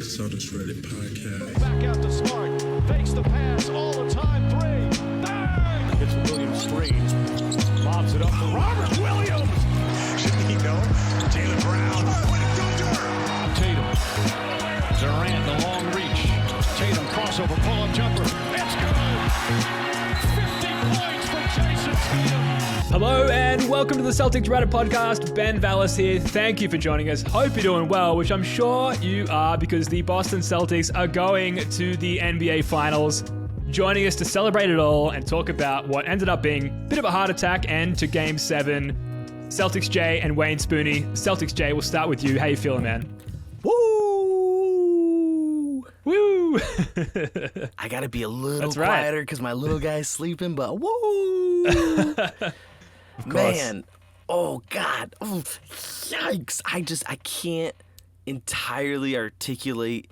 Celtics Reddit podcast. Back out to Smart. Fakes the pass all the time. Three. Bang! It's Williams screen. Lobs it up for Robert Williams. Should he know? Jaylen Brown. What a thunder! Tatum. Durant, the long reach. Tatum crossover pull-up jumper. It's good. 50 points for Jason Tatum. Hello and welcome to the Celtics Reddit podcast. Ben Vallis here. Thank you for joining us. Hope you're doing well, which I'm sure you are because the Boston Celtics are going to the NBA Finals. Joining us to celebrate it all and talk about what ended up being a bit of a heart attack end to Game 7. Celtics Jay and Wayne Spooney. Celtics Jay, we'll start with you. How you feeling, man? Woo! Woo! I gotta be a little That's right. quieter because my little guy's sleeping, but woo! Of course. Man, oh God, oh, yikes! I can't entirely articulate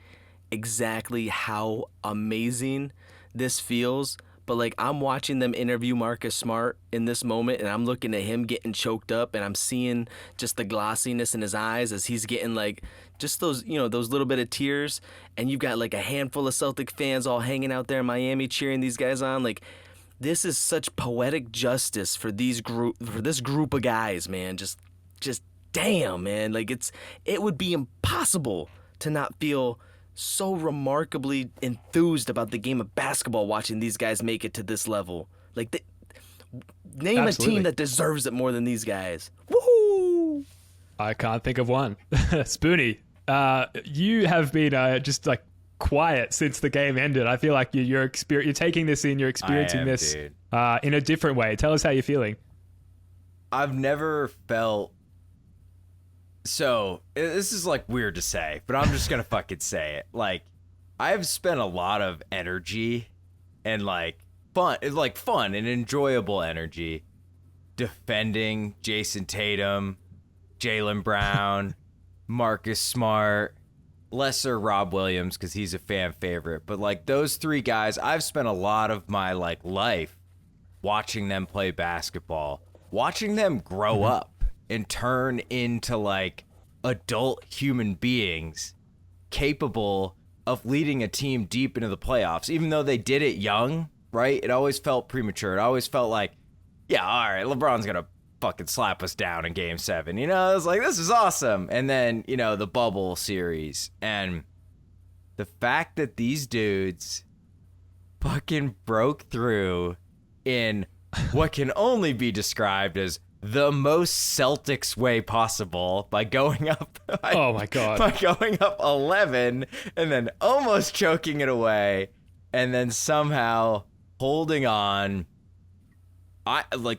exactly how amazing this feels. But like, I'm watching them interview Marcus Smart in this moment, and I'm looking at him getting choked up, and I'm seeing just the glossiness in his eyes as he's getting like just those, those little bit of tears. And you've got like a handful of Celtic fans all hanging out there in Miami cheering these guys on. Like, this is such poetic justice for this group of guys, man. Just damn, man. Like, it would be impossible to not feel so remarkably enthused about the game of basketball watching these guys make it to this level. Like, name Absolutely. a team that deserves it more than these guys. Woohoo! I can't think of one. Spooney, you have been just like quiet since the game ended. I feel like you're taking this in, you're experiencing this dude. In a different way. Tell us how you're feeling. I've never felt so. This is like weird to say, but I'm just gonna fucking say it. Like, I've spent a lot of energy and like fun and enjoyable energy defending Jason Tatum, Jaylen Brown, Marcus Smart, lesser Rob Williams because he's a fan favorite, but like those three guys, I've spent a lot of my like life watching them play basketball, watching them grow up and turn into like adult human beings capable of leading a team deep into the playoffs. Even though they did it young, right? It always felt premature. It always felt like, yeah, all right, LeBron's gonna fucking slap us down in Game 7. It was like, this is awesome. And then, the bubble series. And the fact that these dudes fucking broke through in what can only be described as the most Celtics way possible by going up. Oh my God. By going up 11 and then almost choking it away and then somehow holding on.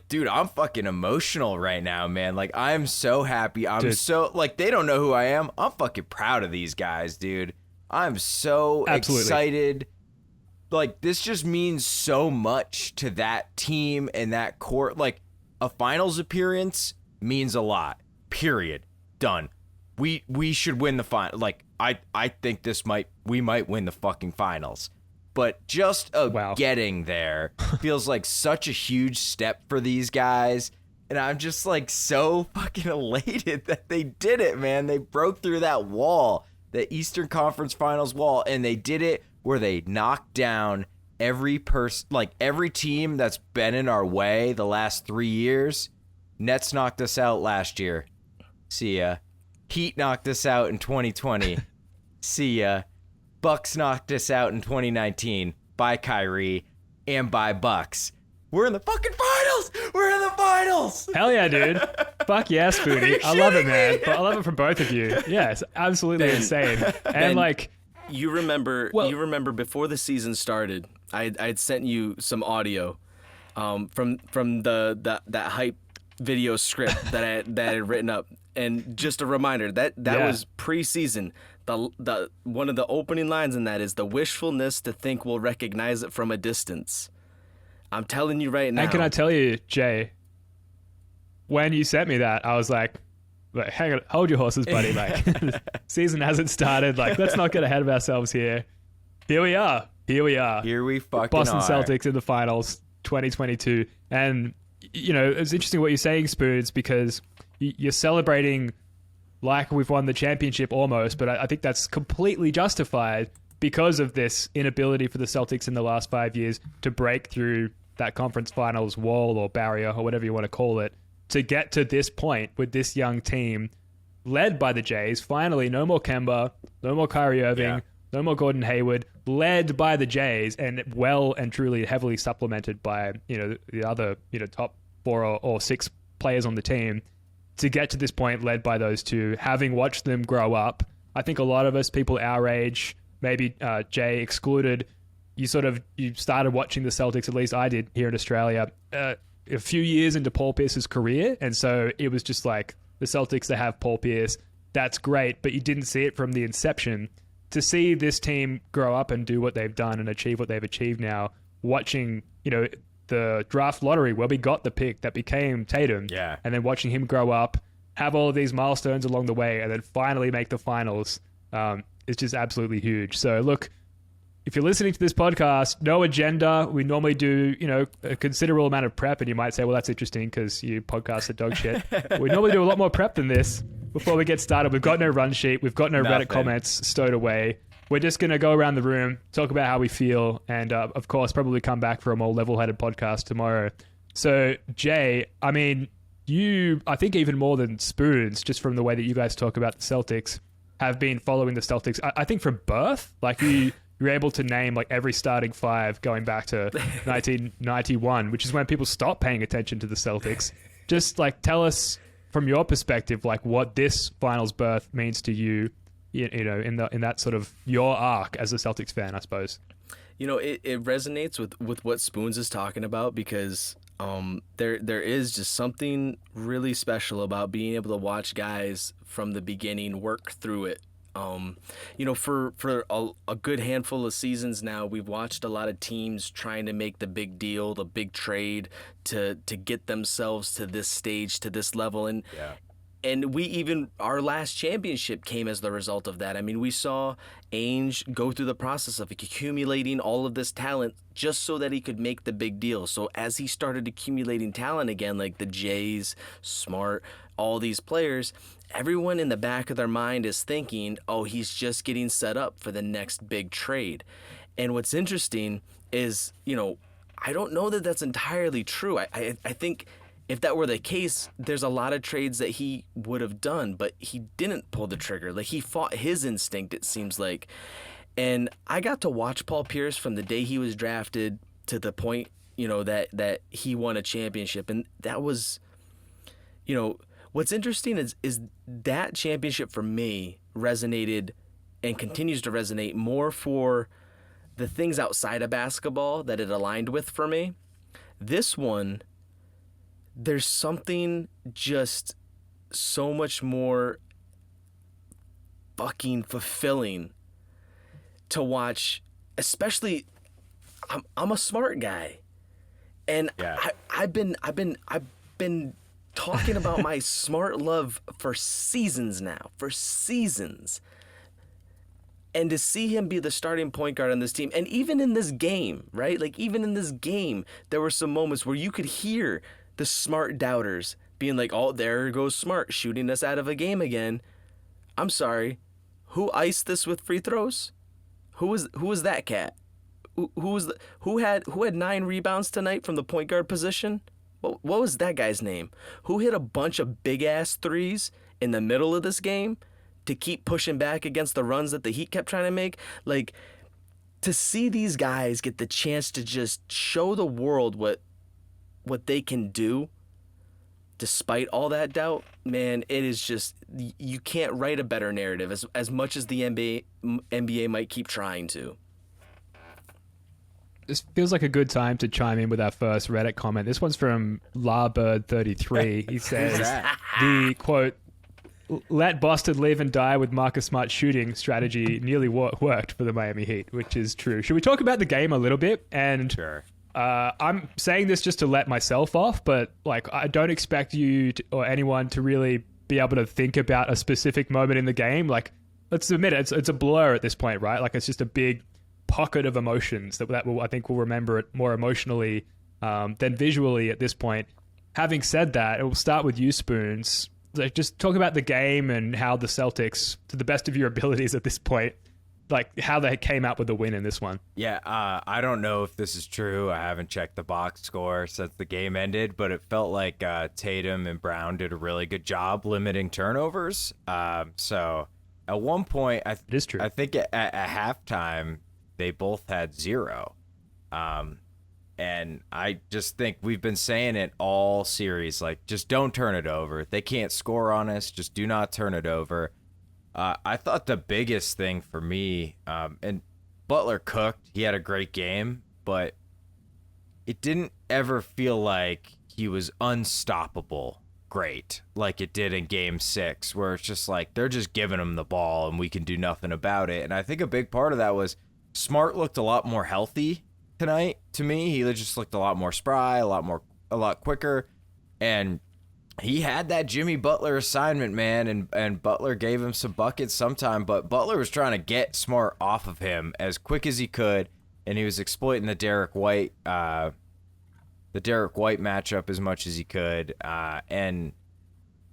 Dude, I'm fucking emotional right now, man. Like, I'm so happy. They don't know who I am. I'm fucking proud of these guys, dude. I'm so excited. Like, this just means so much to that team and that court. Like, a finals appearance means a lot. Period. Done. We should win the final. Like, I think we might win the fucking finals. But just getting there feels like such a huge step for these guys. And I'm just like so fucking elated that they did it, man. They broke through that wall, the Eastern Conference Finals wall, and they did it where they knocked down every person, like every team that's been in our way the last 3 years. Nets knocked us out last year. See ya. Heat knocked us out in 2020. See ya. Bucks knocked us out in 2019 by Kyrie and by Bucks. We're in the fucking finals! We're in the finals! Hell yeah, dude. Fuck yeah, Spooney. I love it, man. But I love it from both of you. Yeah, it's absolutely insane. And like, you remember before the season started, I'd sent you some audio from that hype video script that I had written up. And just a reminder, that was preseason. The one of the opening lines in that is the wishfulness to think we'll recognize it from a distance. I'm telling you right now. and can I tell you, Jay, when you sent me that, I was like, hang on, hold your horses, buddy. Like, season hasn't started. Like, let's not get ahead of ourselves here. Here we are. Here we fucking Boston are. Celtics in the finals 2022. And, it's interesting what you're saying, Spoons, because you're celebrating like we've won the championship almost, but I think that's completely justified because of this inability for the Celtics in the last 5 years to break through that conference finals wall or barrier or whatever you want to call it, to get to this point with this young team led by the Jays. Finally, no more Kemba, no more Kyrie Irving, no more Gordon Hayward, led by the Jays and well and truly heavily supplemented by, the other, top 4 or 6 players on the team to get to this point led by those two, having watched them grow up. I think a lot of us, people our age, maybe Jay excluded, you started watching the Celtics, at least I did here in Australia, a few years into Paul Pierce's career. And so it was just like, the Celtics, they have Paul Pierce. That's great, but you didn't see it from the inception. To see this team grow up and do what they've done and achieve what they've achieved now, watching, the draft lottery where we got the pick that became Tatum, and then watching him grow up, have all of these milestones along the way, and then finally make the finals, is just absolutely huge. So look, if you're listening to this podcast, no agenda. We normally do, a considerable amount of prep, and you might say, well, that's interesting because you podcasts are dog shit. We normally do a lot more prep than this before we get started. We've got no run sheet. We've got no Reddit comments stowed away. We're just going to go around the room, talk about how we feel, and of course, probably come back for a more level-headed podcast tomorrow. So, Jay, I mean, I think even more than Spoons, just from the way that you guys talk about the Celtics, have been following the Celtics, I think from birth. Like, you're able to name like every starting 5 going back to 1991, which is when people stopped paying attention to the Celtics. Just like tell us from your perspective, like what this finals berth means to you, in that sort of your arc as a Celtics fan, I suppose. It resonates with what Spoons is talking about because there is just something really special about being able to watch guys from the beginning work through it. For a good handful of seasons now, we've watched a lot of teams trying to make the big deal, the big trade to get themselves to this stage, to this level. And our last championship came as the result of that. I mean, we saw Ainge go through the process of accumulating all of this talent just so that he could make the big deal. So as he started accumulating talent again, like the Jays, Smart, all these players, everyone in the back of their mind is thinking, oh, he's just getting set up for the next big trade. And what's interesting is, I don't know that that's entirely true. I think if that were the case, there's a lot of trades that he would have done, but he didn't pull the trigger. Like, he fought his instinct, it seems like. And I got to watch Paul Pierce from the day he was drafted to the point, that he won a championship. And that was, what's interesting is that championship for me resonated and continues to resonate more for the things outside of basketball that it aligned with for me. This one, there's something just so much more fucking fulfilling to watch, especially I'm a Smart guy. And I've been talking about my Smart love for seasons now, And to see him be the starting point guard on this team, and even in this game, right? Like, even in this game, there were some moments where you could hear the Smart doubters being like, oh, there goes Smart shooting us out of a game again. I'm sorry. Who iced this with free throws? Who was that cat? Who had 9 rebounds tonight from the point guard position? What was that guy's name? Who hit a bunch of big-ass threes in the middle of this game to keep pushing back against the runs that the Heat kept trying to make? Like, to see these guys get the chance to just show the world what they can do despite all that doubt, man, it is just, you can't write a better narrative as much as the NBA might keep trying to. This feels like a good time to chime in with our first Reddit comment. This one's from Larbird33. He says, the quote, let Boston live and die with Marcus Smart's shooting strategy nearly worked for the Miami Heat, which is true. Should we talk about the game a little bit? And sure. I'm saying this just to let myself off, but like, I don't expect you or anyone to really be able to think about a specific moment in the game. Like, let's admit it, it's a blur at this point, right? Like, it's just a big pocket of emotions that I think we'll remember it more emotionally than visually at this point. Having said that, it will start with you, Spoons. Like, just talk about the game and how the Celtics, to the best of your abilities at this point, like how they came out with the win in this one. Yeah, I don't know if this is true. I haven't checked the box score since the game ended, but it felt like Tatum and Brown did a really good job limiting turnovers. So at one point, It is true. I think at halftime, they both had 0. And I just think we've been saying it all series, like, just don't turn it over. They can't score on us. Just do not turn it over. I thought the biggest thing for me, and Butler cooked. He had a great game, but it didn't ever feel like he was unstoppable great like it did in Game 6, where it's just like they're just giving him the ball and we can do nothing about it. And I think a big part of that was Smart looked a lot more healthy tonight to me. He just looked a lot more spry, a lot quicker, and he had that Jimmy Butler assignment, man, and Butler gave him some buckets sometime, but Butler was trying to get Smart off of him as quick as he could, and he was exploiting the Derek White matchup as much as he could. And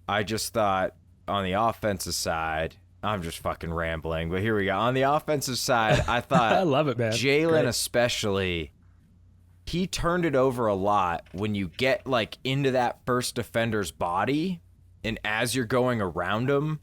I just thought on the offensive side, I'm just fucking rambling, but here we go. On the offensive side, I thought I love it, man. Jalen especially, he turned it over a lot when you get like into that first defender's body, and as you're going around him,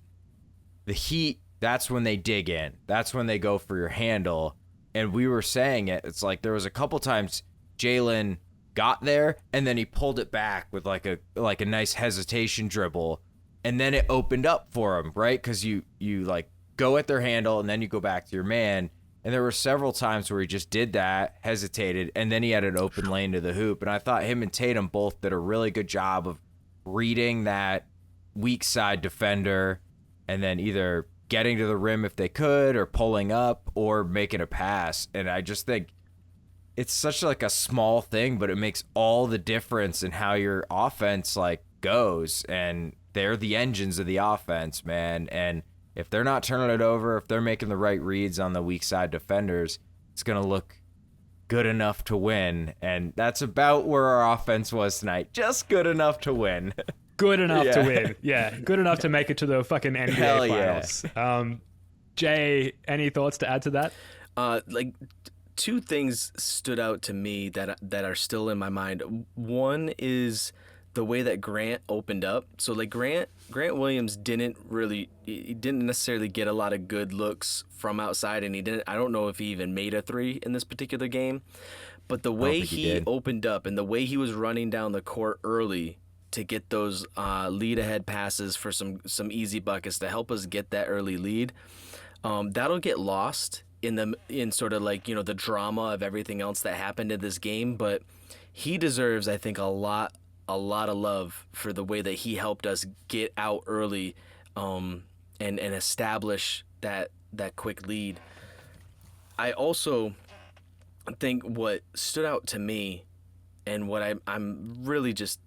the Heat, that's when they dig in. That's when they go for your handle. And we were saying it. It's like there was a couple times Jalen got there and then he pulled it back with like a nice hesitation dribble, and then it opened up for him, right? Because you like go at their handle and then you go back to your man. And there were several times where he just did that, hesitated, and then he had an open lane to the hoop. And I thought him and Tatum both did a really good job of reading that weak side defender and then either getting to the rim if they could, or pulling up, or making a pass. And I just think it's such like a small thing, but it makes all the difference in how your offense like goes. And they're the engines of the offense, man. And if they're not turning it over, if they're making the right reads on the weak side defenders, it's going to look good enough to win. And that's about where our offense was tonight. Just good enough to win. Good enough to win. Yeah, good enough to make it to the fucking NBA Hell yeah. Finals. Jay, any thoughts to add to that? Like, two things stood out to me that are still in my mind. One is the way that Grant opened up. So like Grant Williams didn't necessarily get a lot of good looks from outside, and I don't know if he even made a three in this particular game. But the way he opened up and the way he was running down the court early to get those lead ahead passes for some easy buckets to help us get that early lead, that'll get lost in sort of like, you know, the drama of everything else that happened in this game. But he deserves, I think, a lot of love for the way that he helped us get out early and establish that quick lead. I also think what stood out to me and what I'm really just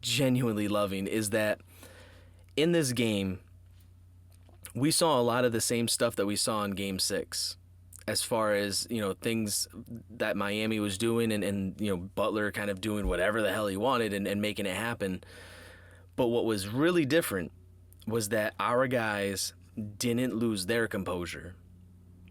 genuinely loving is that in this game, we saw a lot of the same stuff that we saw in Game 6, as far as, you know, things that Miami was doing and you know, Butler kind of doing whatever the hell he wanted and making it happen. But what was really different was that our guys didn't lose their composure.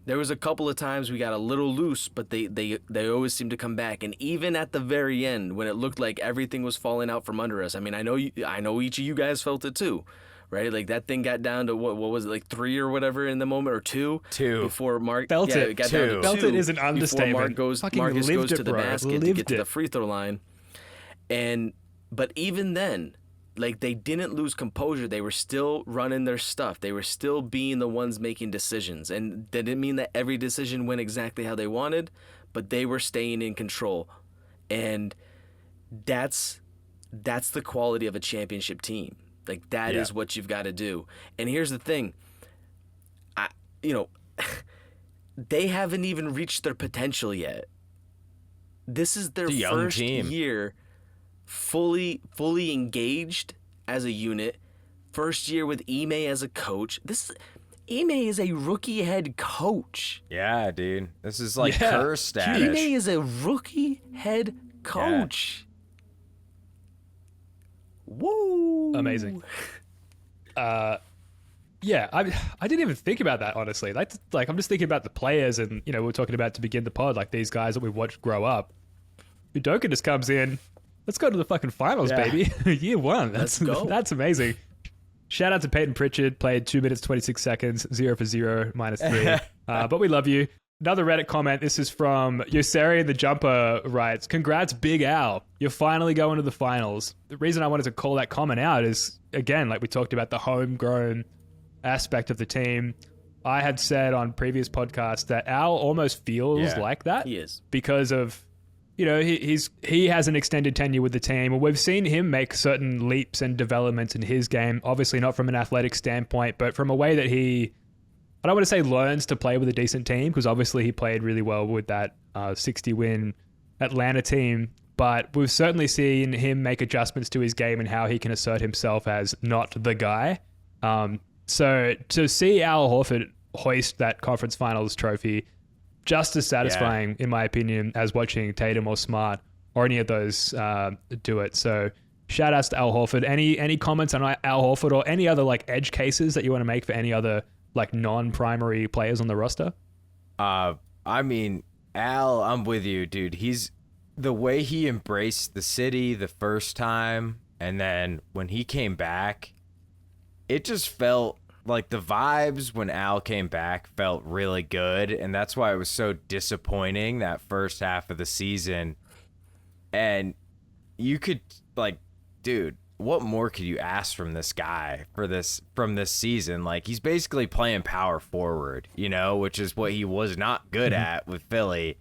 There was a couple of times we got a little loose, but they always seemed to come back. And even at the very end, when it looked like everything was falling out from under us, I mean, I know each of you guys felt it too, right? Like that thing got down to what was it, like 3 or whatever in the moment, or two before Mark Felt it. It got Two. down to Felt 2 it is an understatement. Marcus goes to the basket to get to the free throw line, but even then, like, they didn't lose composure. They were still running their stuff. They were still being the ones making decisions. And that didn't mean that every decision went exactly how they wanted, but they were staying in control. And that's the quality of a championship team. Like, that is what you've got to do. And here's the thing. They haven't even reached their potential yet. This is their first year fully engaged as a unit. First year with Ime as a coach. Ime is a rookie head coach. Yeah, dude. This is like curse status. Ime is a rookie head coach. Yeah. Woo! Amazing. Yeah, I didn't even think about that, honestly. Like I'm just thinking about the players, and we were talking about to begin the pod, like these guys that we've watched grow up. Udoka just comes in. Let's go to the fucking finals, baby. Year one. Let's go. That's amazing. Shout out to Peyton Pritchard. Played 2 minutes 26 seconds, 0 for 0, -3. But we love you. Another Reddit comment. This is from Yoseri the Jumper writes, "Congrats, Big Al. You're finally going to the finals." The reason I wanted to call that comment out is, again, like we talked about the homegrown aspect of the team. I had said on previous podcasts that Al almost feels like that. He is. Because of, he has an extended tenure with the team, and we've seen him make certain leaps and developments in his game. Obviously not from an athletic standpoint, but from a way that he, I don't want to say learns to play with a decent team, because obviously he played really well with that 60-win Atlanta team. But we've certainly seen him make adjustments to his game and how he can assert himself as not the guy. So to see Al Horford hoist that conference finals trophy, just as satisfying, in my opinion, as watching Tatum or Smart or any of those do it. So shout outs to Al Horford. Any comments on Al Horford or any other like edge cases that you want to make for any other like non-primary players on the roster? I mean, Al, I'm with you, dude. The way he embraced the city the first time, and then when he came back, it just felt like the vibes when Al came back felt really good, and that's why it was so disappointing that first half of the season. And you could, like, dude, what more could you ask from this guy from this season? Like, he's basically playing power forward, which is what he was not good at with Philly.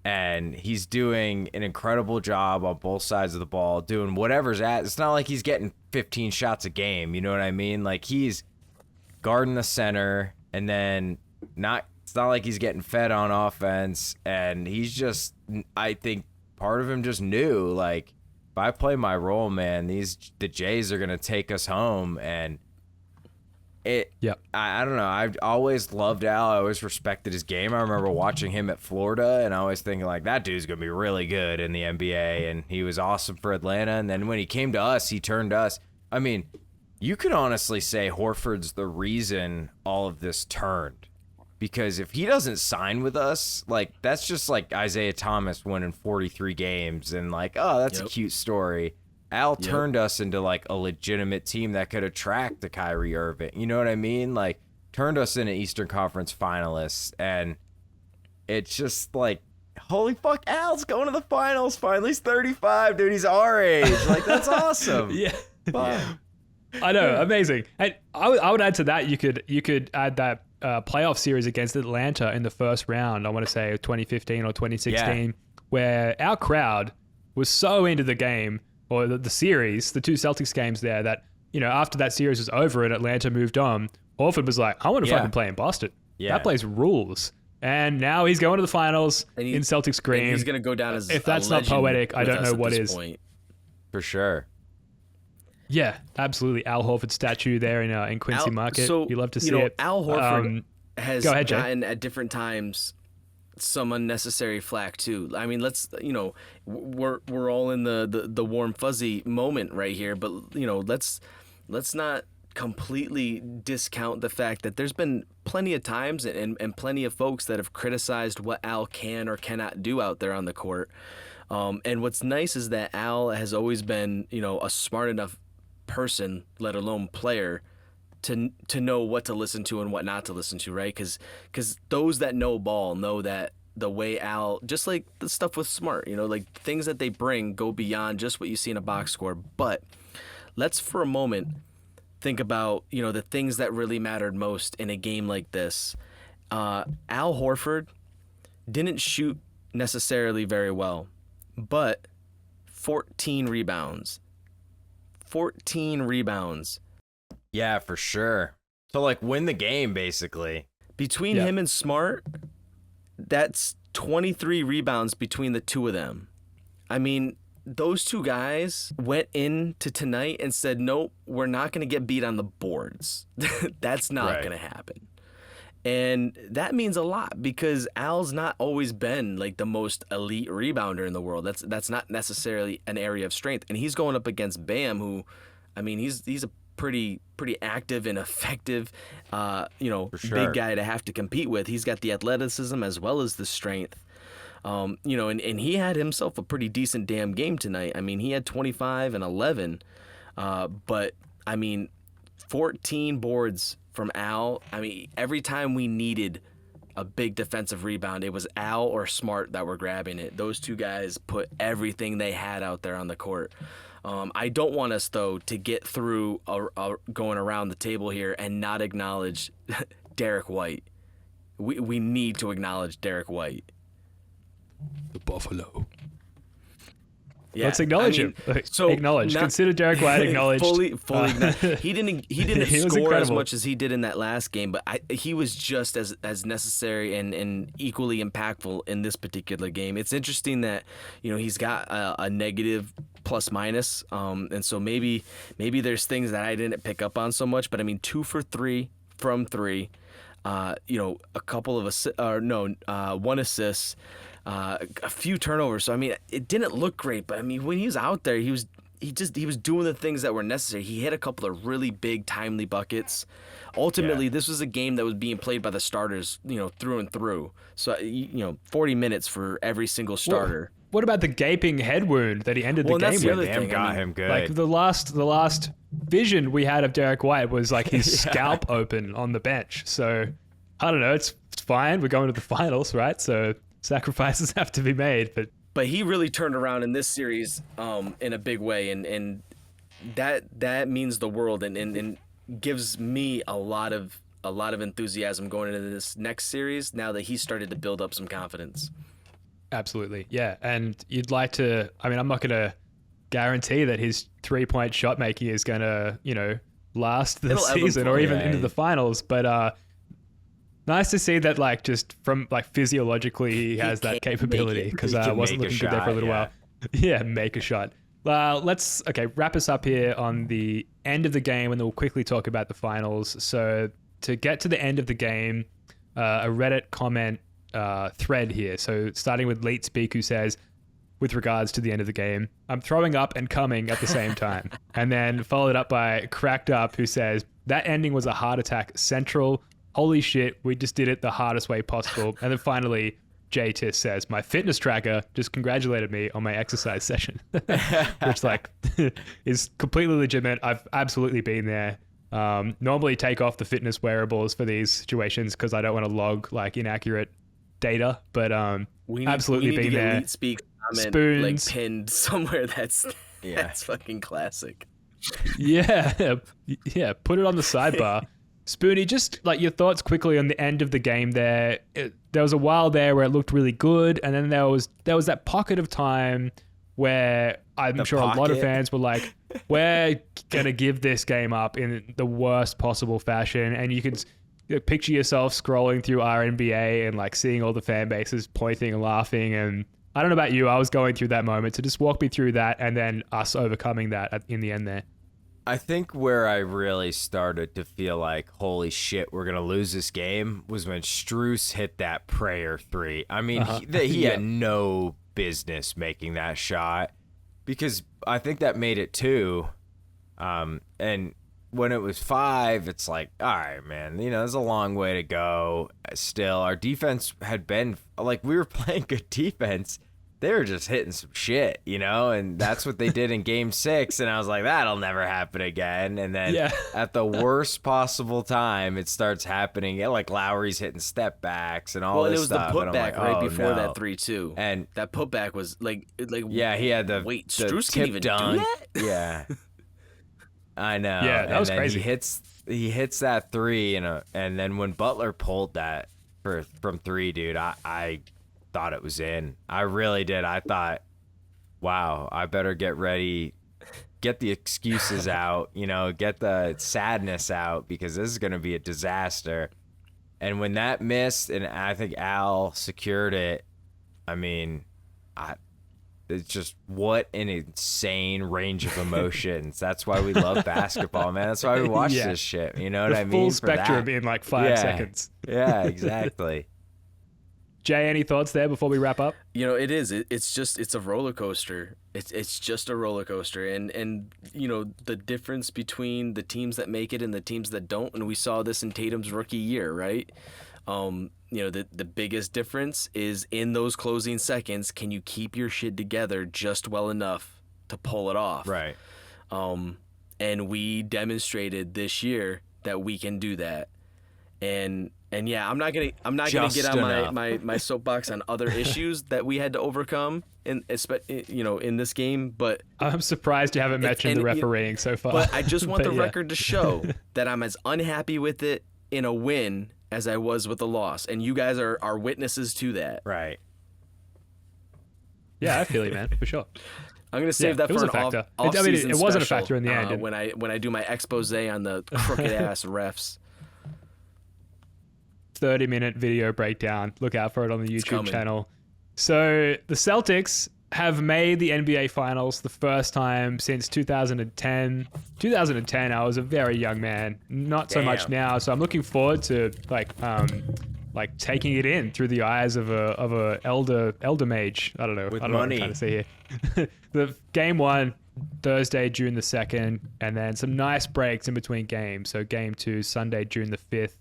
And he's doing an incredible job on both sides of the ball, doing whatever's at. It's not like he's getting 15 shots a game, you know what I mean? Like, he's guarding the center, and then it's not like he's getting fed on offense. And he's just, I think part of him just knew, like, if I play my role, man, the Jays are gonna take us home. And I don't know. I've always loved Al. I always respected his game. I remember watching him at Florida, and I always thinking, like, that dude's going to be really good in the NBA, and he was awesome for Atlanta. And then when he came to us, he turned us. I mean, you could honestly say Horford's the reason all of this turned. Because if he doesn't sign with us, like, that's just like Isaiah Thomas winning 43 games and, like, oh, that's a cute story. Al turned us into, like, a legitimate team that could attract the Kyrie Irving. You know what I mean? Like, turned us into Eastern Conference finalists. And it's just like, holy fuck, Al's going to the finals finally. He's 35, dude. He's our age. Like, that's awesome. Yeah. I know. Amazing. And I would add to that, you could add that playoff series against Atlanta in the first round, I want to say 2015 or 2016, where our crowd was so into the game, or the series, the two Celtics games there, that, after that series was over and Atlanta moved on, Horford was like, I want to fucking play in Boston. Yeah. That place rules. And now he's going to the finals in Celtics green. He's going to go down as if that's not poetic, I don't know what is. Point. For sure. Yeah, absolutely. Al Horford statue there in Quincy Market. So, you love to see it. Al Horford has go ahead, gotten at different times some unnecessary flack too. I mean, we're all in the warm fuzzy moment right here, but let's not completely discount the fact that there's been plenty of times and plenty of folks that have criticized what Al can or cannot do out there on the court. And what's nice is that Al has always been, a smart enough person, let alone player, to know what to listen to and what not to listen to, right? Because those that know ball know that the way Al, just like the stuff with Smart, like things that they bring go beyond just what you see in a box score. But let's for a moment think about, the things that really mattered most in a game like this. Al Horford didn't shoot necessarily very well, but 14 rebounds. 14 rebounds. Yeah, for sure. So, like, win the game, basically. Between him and Smart, that's 23 rebounds between the two of them. I mean, those two guys went into tonight and said, nope, we're not going to get beat on the boards. That's not going to happen. And that means a lot because Al's not always been like the most elite rebounder in the world. That's not necessarily an area of strength. And he's going up against Bam, who, I mean, he's a pretty active and effective, sure. big guy to have to compete with. He's got the athleticism as well as the strength. And he had himself a pretty decent damn game tonight. I mean, he had 25 and 11, but I mean, 14 boards from Al. I mean, every time we needed a big defensive rebound, it was Al or Smart that were grabbing it. Those two guys put everything they had out there on the court. I don't want us, though, to get through going around the table here and not acknowledge Derek White. We need to acknowledge Derek White. The Buffalo. Yeah, Let's acknowledge him. So acknowledge. Consider Derek White acknowledged. Fully he didn't he score as much as he did in that last game, but he was just as necessary and equally impactful in this particular game. It's interesting that he's got a negative plus minus, and so maybe there's things that I didn't pick up on so much. But I mean, 2 for 3 from 3, a couple of one assist. A few turnovers. So I mean, it didn't look great, but I mean, when he was out there, he was doing the things that were necessary. He hit a couple of really big, timely buckets. Ultimately, This was a game that was being played by the starters, through and through. So 40 minutes for every single starter. What about the gaping head wound that he ended the game that's the with? other Damn, thing. got him good. Like the last vision we had of Derek White was like his scalp open on the bench. So I don't know. It's fine. We're going to the finals, right? So sacrifices have to be made, but he really turned around in this series in a big way, and that means the world, and gives me a lot of enthusiasm going into this next series now that he started to build up some confidence. Absolutely, yeah. And you'd like to. I mean, I'm not going to guarantee that his 3-point shot making is going to last the season or even into the finals, but nice to see that, like, just from like physiologically, he has that capability, because I wasn't looking good there for a little while. Yeah, make a shot. Let's wrap us up here on the end of the game, and then we'll quickly talk about the finals. So to get to the end of the game, a Reddit comment thread here. So starting with Leet Speak, who says, with regards to the end of the game, I'm throwing up and coming at the same time. And then followed up by Cracked Up, who says, that ending was a heart attack central. Holy shit, we just did it the hardest way possible. And then finally, JTIS says, my fitness tracker just congratulated me on my exercise session, which is completely legitimate. I've absolutely been there. Normally take off the fitness wearables for these situations because I don't want to log like inaccurate data, but absolutely been there. Elite Speak comment, Spoons, like pinned somewhere. That's fucking classic. Yeah, put it on the sidebar. Spoonie, just like your thoughts quickly on the end of the game there. There was a while there where it looked really good, and then there was that pocket of time where I'm sure a lot of fans were like, we're going to give this game up in the worst possible fashion. And you could picture yourself scrolling through RNBA and like seeing all the fan bases pointing and laughing. And I don't know about you, I was going through that moment. So just walk me through that and then us overcoming that in the end there. I think where I really started to feel like, holy shit, we're going to lose this game was when Strus hit that prayer 3. I mean, he had no business making that shot, because I think that made it 2. And when it was 5, it's like, all right, man, there's a long way to go. Still, our defense had been like, we were playing good defense. They were just hitting some shit, and that's what they did in game 6. And I was like, that'll never happen again. And then at the worst possible time, it starts happening. Like Lowry's hitting step backs and all this stuff. Well, it was the putback right before that 3-2. And that putback was like, he had the Strus tip can even dunk. do that? Yeah. I know. Yeah, that was crazy. He hits that 3, and then when Butler pulled that from 3, dude, I thought it was in. I really did. I thought, wow, I better get ready, get the excuses out, get the sadness out, because this is going to be a disaster. And when that missed, and I think Al secured it, I mean, it's just, what an insane range of emotions. That's why we love basketball, man. That's why we watch this shit. You know what I mean? Full spectrum in like 5 seconds. Yeah, exactly. Jay, any thoughts there before we wrap up? It is. It's a roller coaster. It's just a roller coaster, and the difference between the teams that make it and the teams that don't, and we saw this in Tatum's rookie year, right? The biggest difference is in those closing seconds, can you keep your shit together just well enough to pull it off? Right. And we demonstrated this year that we can do that. And yeah, I'm not gonna get on my soapbox on other issues that we had to overcome in this game, but I'm surprised you haven't mentioned the refereeing so far. But I just want the yeah. record to show that I'm as unhappy with it in a win as I was with a loss, and you guys are witnesses to that. Right. Yeah, I feel you, man, for sure. I'm gonna save that for an factor. off-season it wasn't a special, factor in the end. when I do my expose on the crooked ass refs. 30-minute video breakdown. Look out for it on the YouTube coming. channel. So the Celtics have made the NBA Finals the first time since 2010. 2010, I was a very young man. Not so much now. So I'm looking forward to like taking it in through the eyes of a elder mage. I don't know. With I don't know what I'm money. trying to say here. The game 1, Thursday, June the 2nd, and then some nice breaks in between games. So game 2, Sunday, June the 5th.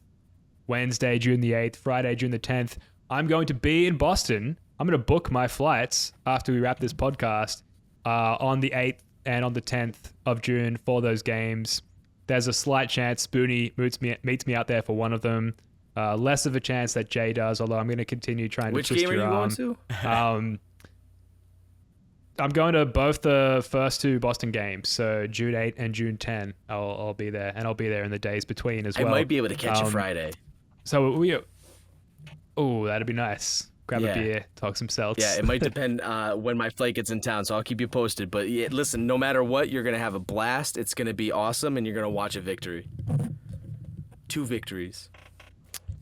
Wednesday, June the 8th, Friday, June the 10th. I'm going to be in Boston. I'm going to book my flights after we wrap this podcast on the 8th and on the 10th of June for those games. There's a slight chance Spoonie meets me out there for one of them. Less of a chance that Jay does, although I'm going to continue trying Which to twist game are your you arm. going to? I'm going to both the first 2 Boston games, so June 8 and June 10. I'll be there, and I'll be there in the days between as well. I might be able to catch a Friday. So that'd be nice. Grab a beer, talk some Celts. Yeah, it might depend when my flight gets in town, so I'll keep you posted. But yeah, listen, no matter what, you're gonna have a blast. It's gonna be awesome, and you're gonna watch a victory. 2 victories.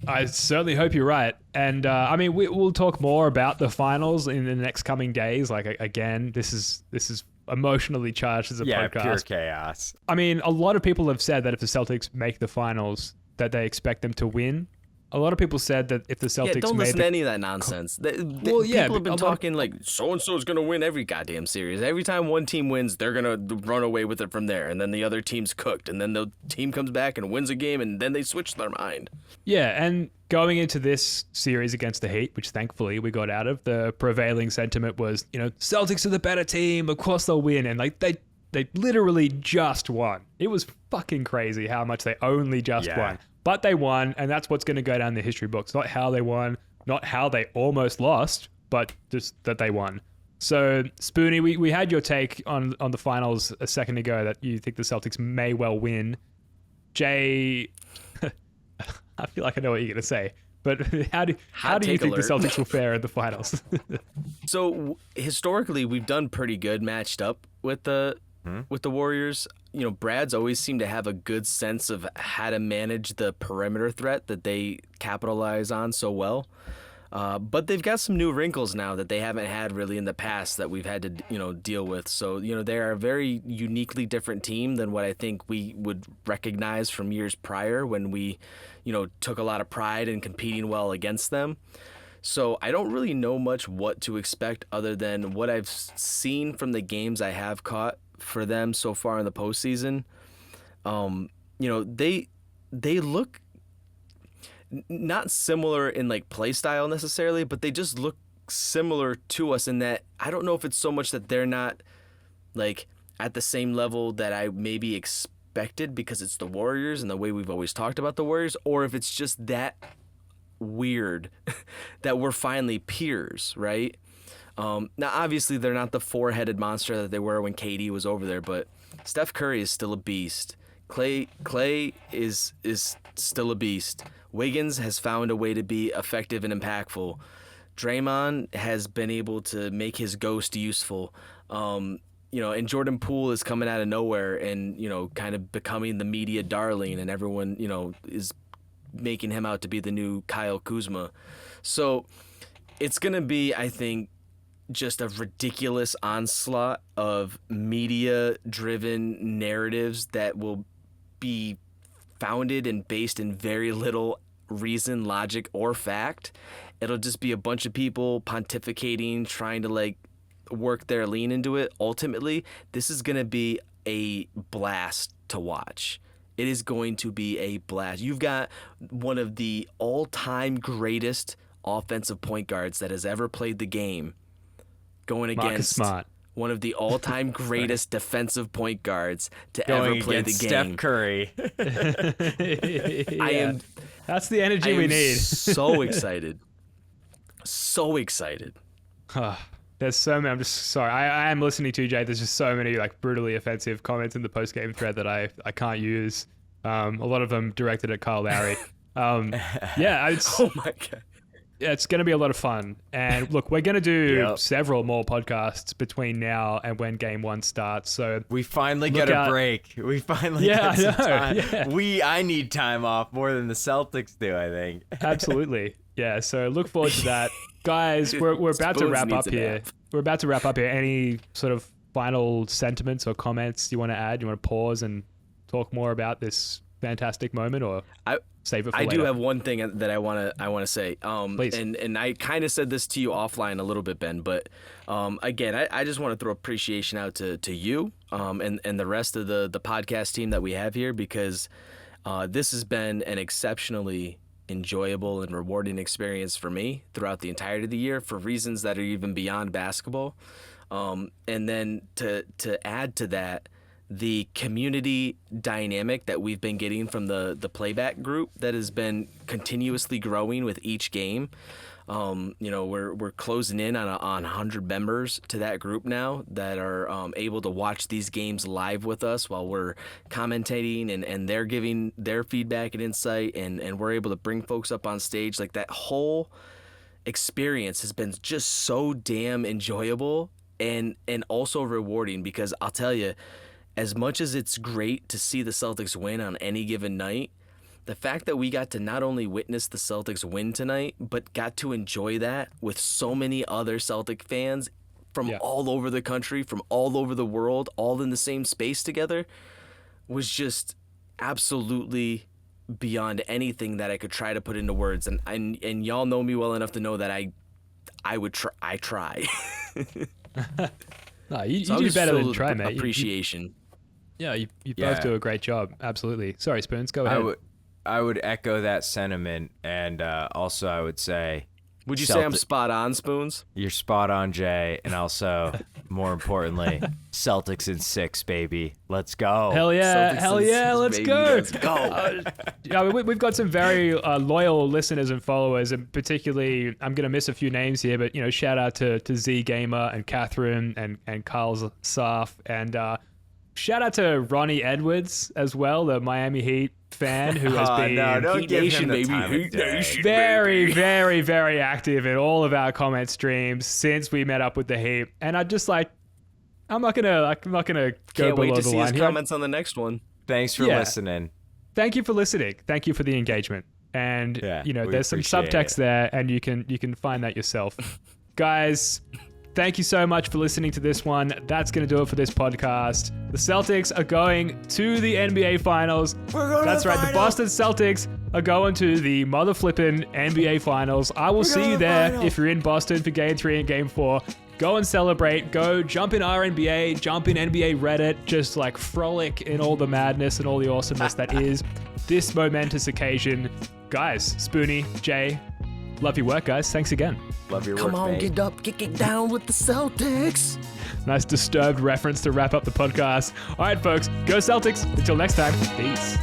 I certainly hope you're right. And we'll talk more about the finals in the next coming days. Like again, this is emotionally charged as a podcast. Pure chaos. I mean, a lot of people have said that if the Celtics make the finals, that they expect them to win. A lot of people said that if the Celtics don't made listen to any of that nonsense. People have been talking like so-and-so is going to win every goddamn series. Every time one team wins, they're going to run away with it from there, and then the other team's cooked, and then the team comes back and wins a game, and then they switch their mind. Yeah, and going into this series against the Heat, which thankfully we got out of, the prevailing sentiment was, Celtics are the better team, of course they'll win, and like they literally just won. It was fucking crazy how much they only just won. But they won, and that's what's going to go down in the history books. Not how they won, not how they almost lost, but just that they won. So, Spoonie, we had your take on the finals a second ago that you think the Celtics may well win. Jay, I feel like I know what you're going to say, but how do you think the Celtics will fare in the finals? So, historically, we've done pretty good matched up with the Warriors. Brad's always seemed to have a good sense of how to manage the perimeter threat that they capitalize on so well. But they've got some new wrinkles now that they haven't had really in the past that we've had to, deal with. So, they are a very uniquely different team than what I think we would recognize from years prior when we, took a lot of pride in competing well against them. So I don't really know much what to expect other than what I've seen from the games I have caught for them so far in the postseason. They look not similar in like play style necessarily, but they just look similar to us in that I don't know if it's so much that they're not like at the same level that I maybe expected because it's the Warriors and the way we've always talked about the Warriors, or if it's just that weird that we're finally peers, right? Now, obviously, they're not the 4-headed monster that they were when KD was over there, but Steph Curry is still a beast. Clay is still a beast. Wiggins has found a way to be effective and impactful. Draymond has been able to make his ghost useful. And Jordan Poole is coming out of nowhere and, kind of becoming the media darling, and everyone, is making him out to be the new Kyle Kuzma. So it's going to be, I think, just a ridiculous onslaught of media-driven narratives that will be founded and based in very little reason, logic, or fact. it'll just be a bunch of people pontificating, trying to like work their lean into it. Ultimately, this is going to be a blast to watch. It is going to be a blast. You've got one of the all-time greatest offensive point guards that has ever played the game going Marcus against Smart. one of the all-time greatest defensive point guards to Going ever play the against game. Steph Curry. I am That's the energy I we am need. so excited. So excited. There's so many. I'm just sorry. I am listening to you, Jay. There's just so many like brutally offensive comments in the post game thread that I can't use. A lot of them directed at Kyle Lowry. Yeah, it's Oh my god. yeah, it's going to be a lot of fun. And look, we're going to do Yep. several more podcasts between now and when Game 1 starts. So We finally Look get a out. break. We finally Yeah, get some I know, time. yeah. I need time off more than the Celtics do, I think. absolutely, yeah. So look forward to that, guys. We're about to Spoons wrap needs up a here. nap. We're about to wrap up here. Any sort of final sentiments or comments you want to add? You want to pause and talk more about this fantastic moment, or save it for I later? do have one thing that I want to say. Please. And I kind of said this to you offline a little bit, Ben, but again, I just want to throw appreciation out to you and the rest of the podcast team that we have here, because this has been an exceptionally enjoyable and rewarding experience for me throughout the entirety of the year for reasons that are even beyond basketball. And then to add to that, the community dynamic that we've been getting from the playback group that has been continuously growing with each game. We're closing in on 100 members to that group now that are able to watch these games live with us while we're commentating, and they're giving their feedback and insight, and we're able to bring folks up on stage. Like, that whole experience has been just so damn enjoyable and also rewarding, because I'll tell you, as much as it's great to see the Celtics win on any given night, the fact that we got to not only witness the Celtics win tonight, but got to enjoy that with so many other Celtic fans from all over the country, from all over the world, all in the same space together, was just absolutely beyond anything that I could try to put into words. And y'all know me well enough to know that I try. No, you So I'm do just better than filled try, with mate. appreciation. You Yeah. both do a great job. Absolutely. Sorry, Spoons. Go ahead. I would echo that sentiment, and also I would say Would you say I'm Celtic- spot on, Spoons? you're spot on, Jay, and also, more importantly, Celtics in 6, baby. Let's go. Hell yeah! Celtics Hell and yeah! Sixers, Let's baby. go! Let's go. Yeah, we've got some very loyal listeners and followers, and particularly, I'm gonna miss a few names here, but shout out to Z Gamer and Catherine and Carl Saf, and shout out to Ronnie Edwards as well, the Miami Heat fan who has been no, don't Heat give Nation, him the baby. time Heat of day. Nation. very, very, very active in all of our comment streams since we met up with the Heat, and I'm not gonna go Can't wait below to the see line his here. comments on the next one. Thanks for Yeah. listening. Thank you for listening. Thank you for the engagement. And Yeah, we there's some appreciate subtext it. there, and you can find that yourself. Guys, thank you so much for listening to this one. That's going to do it for this podcast. The Celtics are going to the NBA Finals. That's right. The Boston Celtics are going to the mother flippin' NBA Finals. I will see you there if you're in Boston for Game 3 and Game 4. Go and celebrate. Go jump in RNBA, jump in NBA Reddit, just like frolic in all the madness and all the awesomeness that is this momentous occasion. Guys, Spoonie, Jay, love your work, guys. Thanks again. Love your Come work, on, mate. get up, get down with the Celtics. Nice disturbed reference to wrap up the podcast. All right, folks, go Celtics. Until next time, peace.